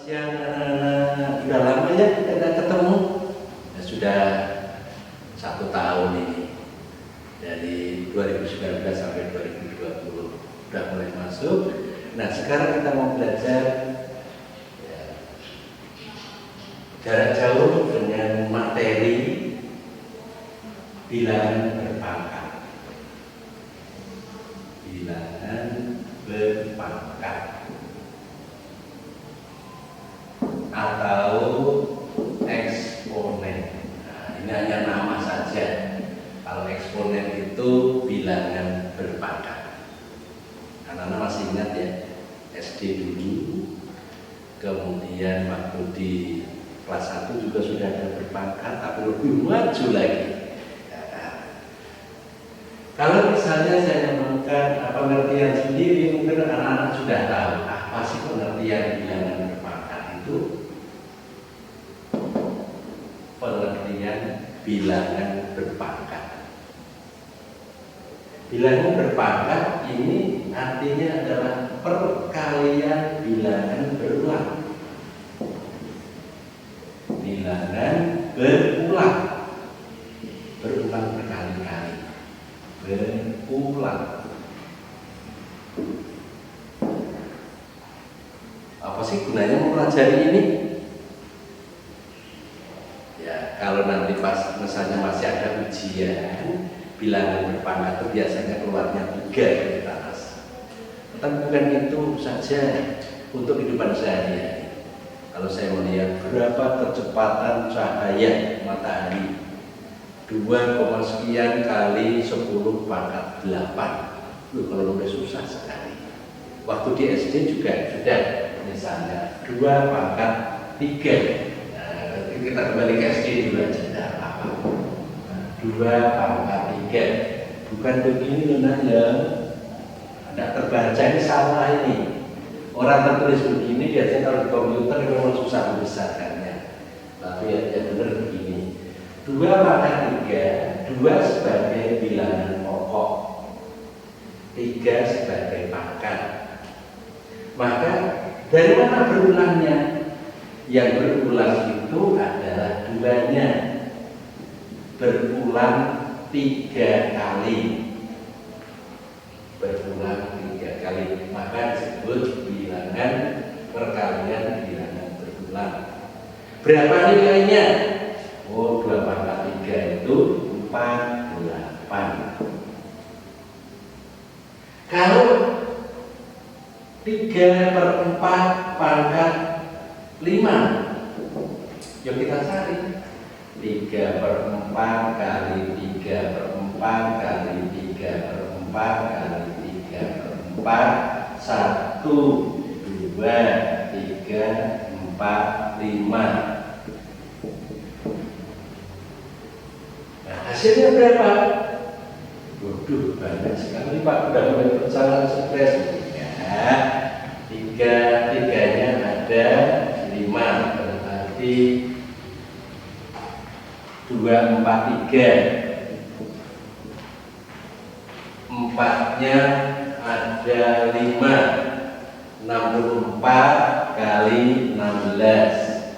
siang anak-anak. Sudah lama ya kita tidak ketemu. Ya, sudah 1 tahun ini. Dari 2019 sampai 2020 sudah mulai masuk. Nah sekarang kita mau belajar ya, jarak jauh dengan materi bilangan berpangkat. Bilangan berpangkat atau eksponen. Nah, ini hanya nama saja. Kalau eksponen itu bilangan berpangkat. Anak-anak masih ingat ya, SD dulu, kemudian waktu di kelas 1 juga sudah ada berpangkat, tapi lebih maju lagi. Kalau misalnya saya menggunakan pengertian sendiri, mungkin anak-anak sudah tahu apa sih pengertian bilangan berpangkat itu. Pengertian bilangan berpangkat. Bilangan berpangkat ini artinya adalah perkalian bilangan berulang. Bilangan berulang. Berulang berkali-kali. Berulang. Apa sih gunanya mempelajari ini? Ya, kalau nanti pas misalnya masih ada ujian, bilangan berpangkat itu biasanya keluarnya 3 dari atas. Tetapi bukan itu saja untuk kehidupan sehari-hari. Kalau saya melihat berapa kecepatan cahaya matahari, 2, sekian kali 10 pangkat 8. Kalau lebih susah sekali. Waktu di SD juga sudah, misalnya 2 pangkat 3. Nah, kita kembali ke SD dulu aja, tidak apa-apa. 2 pangkat 3. Bukan begini loh ya. Tidak terbaca, ini salah ini. Orang tertulis begini biasanya kalau di komputer memang susah membesarkannya. Tapi ya benar begini. 2 pangkat 3, 2 sebagai bilangan pokok, 3 sebagai pangkat. Maka dari mana berulangnya? Yang berulang itu adalah 2-nya. Berulang 3 kali. Berulang 3 kali. Maka disebut bilangan perkalian bilangan berulang. Berapa nilainya? Oh, 2 pangkat 3 itu 48. Kalau 3/4 pangkat 5, yuk kita cari. 3/4 kali 3/4 kali 3/4 kali 3/4 1, 2, 3, 4, 5. Hasilnya berapa? Waduh, banyak sekali Pak, udah mulai berjalan stres ya. 3-nya ada 5, berarti 2, 4, 3. 4-nya ada 5, 64 kali 16,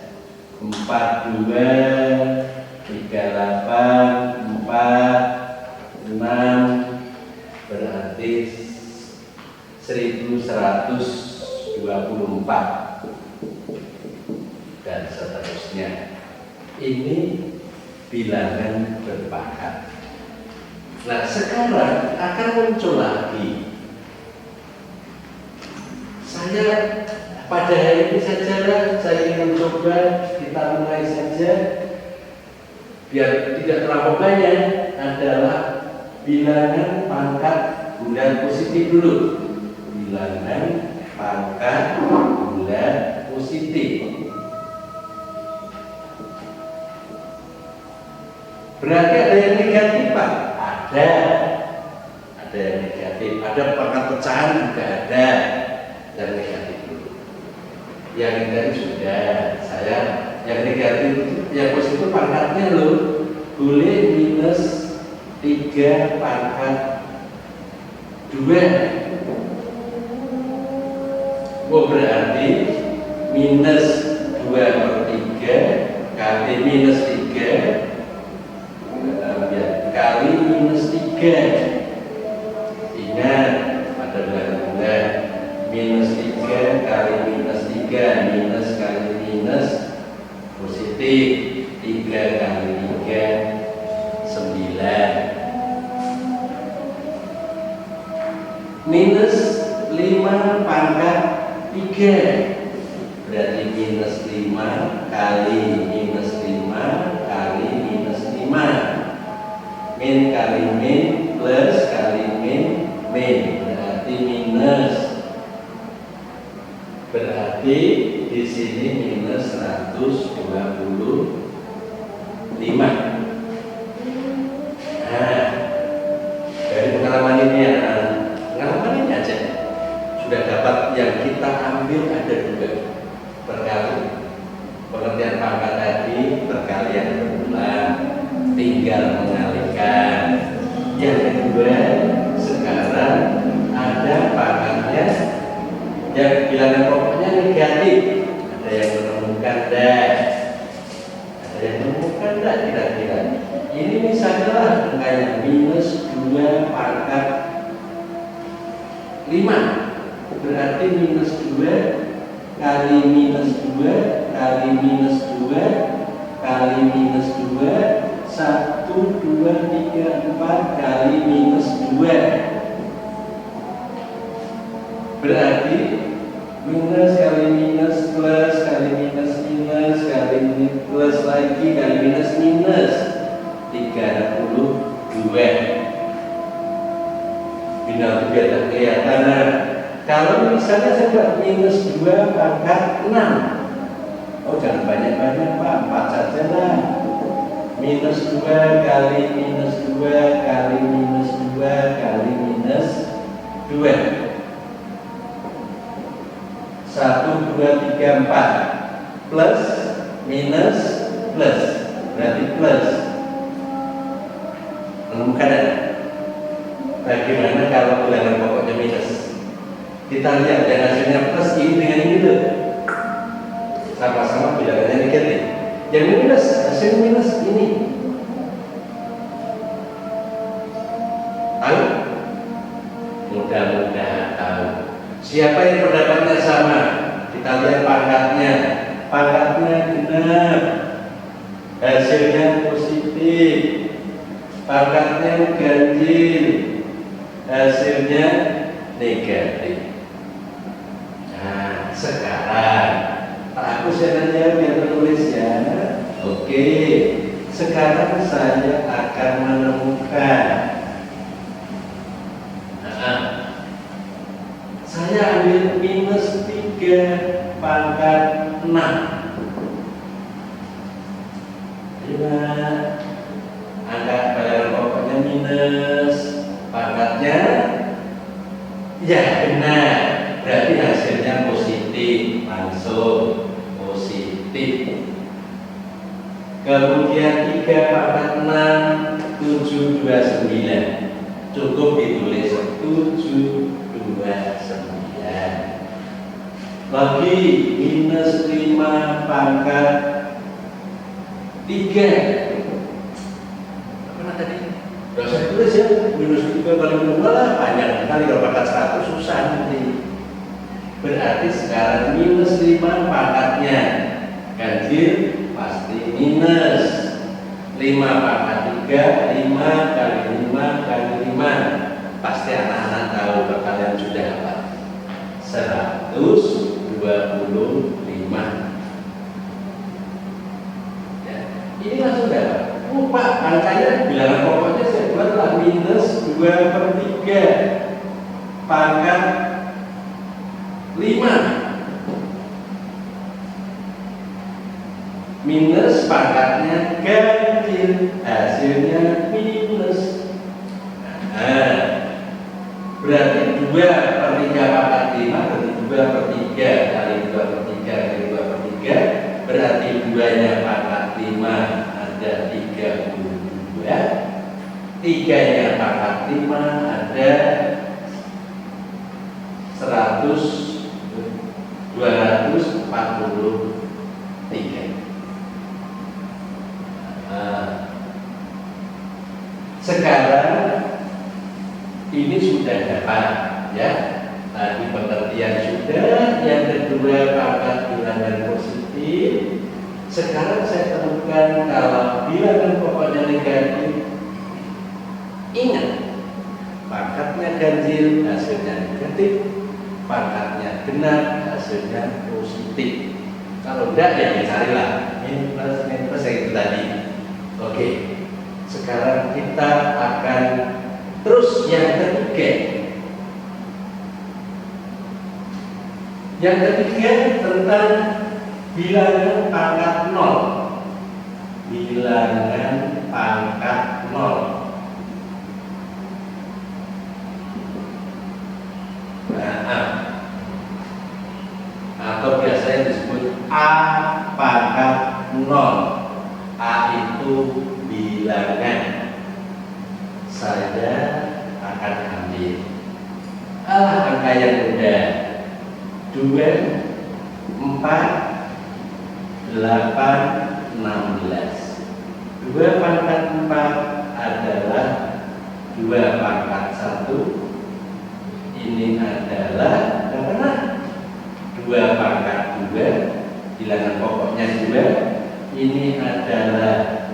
42, 38, 4, 6, berarti 1124 dan seterusnya. Ini bilangan berpangkat. Nah sekarang akan muncul lagi. Saya pada hari ini saja saya ingin mencoba, kita mulai saja biar tidak terlalu banyak, adalah bilangan pangkat bulan positif dulu. Bilangan pangkat bulan positif. Berarti ada yang negatif Pak? Ada. Ada yang negatif. Ada pangkat pecahan juga ada. Yang negatif dulu. Yang negatif sudah. Saya yang negatif, yang positif pangkatnya loh. Boleh minus 3 pangkat 2. Oh berarti minus 2/3 kali minus 3 kali minus 3. Ingat pada bulan minus 3 kali minus 3, minus kali minus positif, 3 kali 3 9. Minus 5 pangkat 3 berarti minus 5 kali minus 5 kali minus 5. Min kali min plus kali min berarti minus. Berarti di sini minus 125. Nah, dari pengalaman ini pengalaman ini aja sudah dapat yang kita ambil ada 2 perkali. Pengertian pangkat tadi perkalian berulang, tinggal mengalihkan. Yang kedua, sekarang ada pangkatnya yang bilangan pokoknya negatif. Ada yang menemukan dah? Ada yang menemukan dah kira-kira? Ini misalnya lah angkanya minus 2 pangkat 5. Berarti minus 2 kali minus 2 kali minus 2 kali minus 2 1, 2, 3, 4 kali minus 2. Berarti minus kali minus plus kali minus minus kali minus plus lagi kali minus minus 32. Bina 3 tak kelihatan. Kalau misalnya saya buat minus 2 pangkat 6, oh jangan banyak-banyak Pak, 4 saja lah. Minus 2 kali minus 2 kali minus 2 kali minus 2. 1, 2, 3, 4 plus minus plus berarti plus. Menemukan ada? Bagaimana kalau bilangan pokoknya minus? Kita lihat dan hasilnya plus ini dengan ini tuh sama-sama bilangannya negatif. Yang minus, hasil minus ini. Tahu? Mudah-mudahan tahu. Siapa yang pendapatnya sama? Kita lihat pangkatnya. Pangkatnya genap, hasilnya positif. Pangkatnya ganjil, hasilnya negatif. Nah, sekarang aku saya biar menulis ya. Oke, sekarang saya akan menemukan. Saya ambil minus 3 pangkat 6. Angka bilangan pokoknya minus, pangkatnya ya benar, berarti hasilnya positif, langsung positif. Kemudian 3 pangkat 6 729, cukup ditulis 729. Lagi minus 5 pangkat 3. Mana tadi? Gak usah tulis ya, minus 3 kali 2 lah, panjang kali kalau pangkat 100 susah nanti. Berarti sekarang minus 5 pangkatnya ganjil pasti minus 5 pangkat 3, 5 kali 5 kali 5. Pasti anak-anak tahu kalian sudah apa? 125. Ya, ini langsung dapat. Pak, angkanya bilangan pokoknya saya buatlah minus 2/3 pangkat 5 minus pangkatnya ganjil, hasilnya minus. Nah, berarti 2/3 pangkat 5 berarti 2/3 kali 2/3 kali 2/3 berarti 2-nya pangkat 5 ada 32, 3-nya pangkat 5 ada 240. Sekarang ini sudah dapat ya. Tadi pengertian sudah, yang kedua pangkat bilangan positif. Sekarang saya temukan kalau bilangan pokoknya negatif, ingat pangkatnya ganjil hasilnya negatif, pangkatnya genap hasilnya positif. Kalau enggak ya carilah min plus yang itu tadi. Oke, sekarang kita akan terus yang ketiga. Yang ketiga tentang bilangan pangkat 0. Bilangan pangkat 0. Atau biasanya disebut A pangkat 0. A itu bilangan. Saya akan ambil angka yang mudah. 2, 4, 8, 16. 2 pangkat 4 adalah 2 pangkat 1. Ini adalah karena 2 pangkat 2, bilangan pokoknya 2. Ini adalah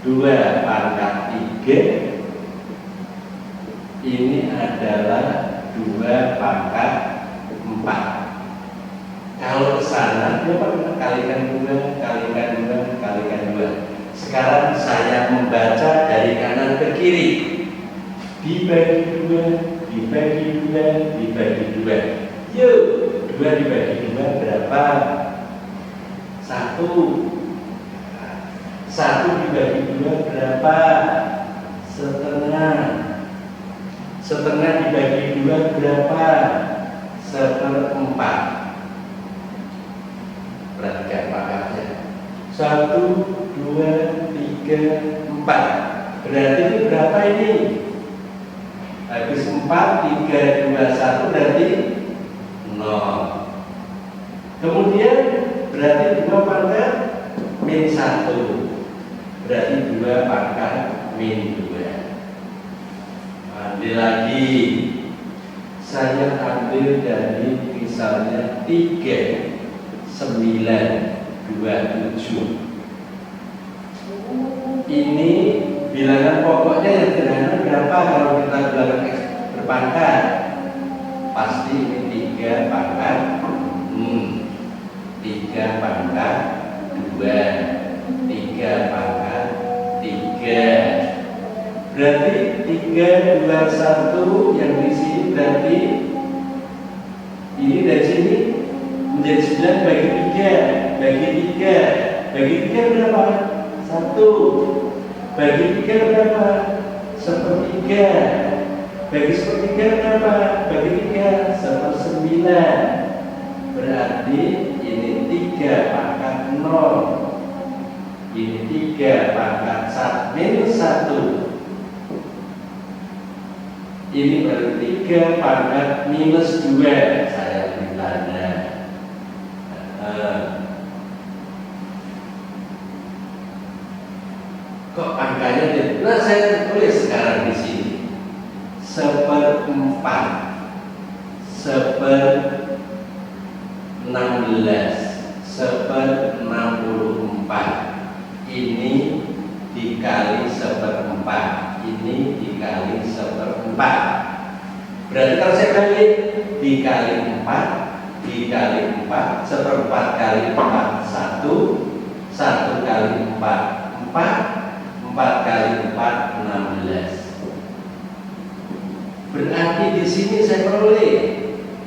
2 pangkat 3. Ini adalah 2 pangkat 4. Kalau ke sana dia kalikan 2, kalikan 2, kalikan 2. Sekarang saya membaca dari kanan ke kiri. Dibagi 2, dibagi 2, dibagi 2. Yuk, 2 dibagi 2 berapa? 1. 1 dibagi 2 berapa? Setengah. Setengah dibagi 2 berapa? 1/4. Perhatikan pangkatnya 1, 2, 3, 4. Berarti ini berapa ini? Habis 4, 3, 2, 1 berarti 0. Kemudian berarti 2 pangkat min 1. Berarti 2 pangkat min 2. Ambil lagi. Saya ambil dari misalnya 3, 9, 27. Ini bilangan pokoknya yang sederhana berapa kalau kita bilangan berpangkat? Pasti ini 3 pangkat 3 pangkat 2, 3 pangkat 3. Berarti 3, 2, 1 yang di sini berarti ini dari sini menjadi 9 bagi 3, bagi 3, bagi 3 berapa? 1. Bagi 3 berapa? 1/3. Bagi 1/3 berapa? Bagi 3 1/9. Berarti ini 3 pangkat 0. Ini 3 pangkat 1. Ini berarti 3 pangkat -2. Saya beri tanda. Kok angkanya tidak? Nah, saya tulis sekarang di sini 1/4, 1/16, 1/64. Ini dikali 1/4. Ini dikali 1/4. Berarti kalau saya balik dikali 4, dikali 4, 1/4 kali 4 1, 1 kali 4 4, 4 kali 4 16. Berarti di sini saya peroleh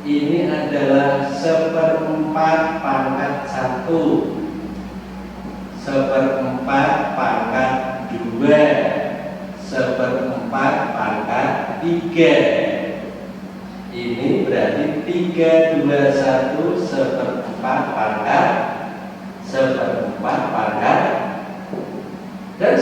ini adalah 1/4 pangkat 1, 1/4 pangkat 2, 1/4 pangkat 3. Ini berarti 3, 2, 1 1/4 pangkat 1/4 pangkat dan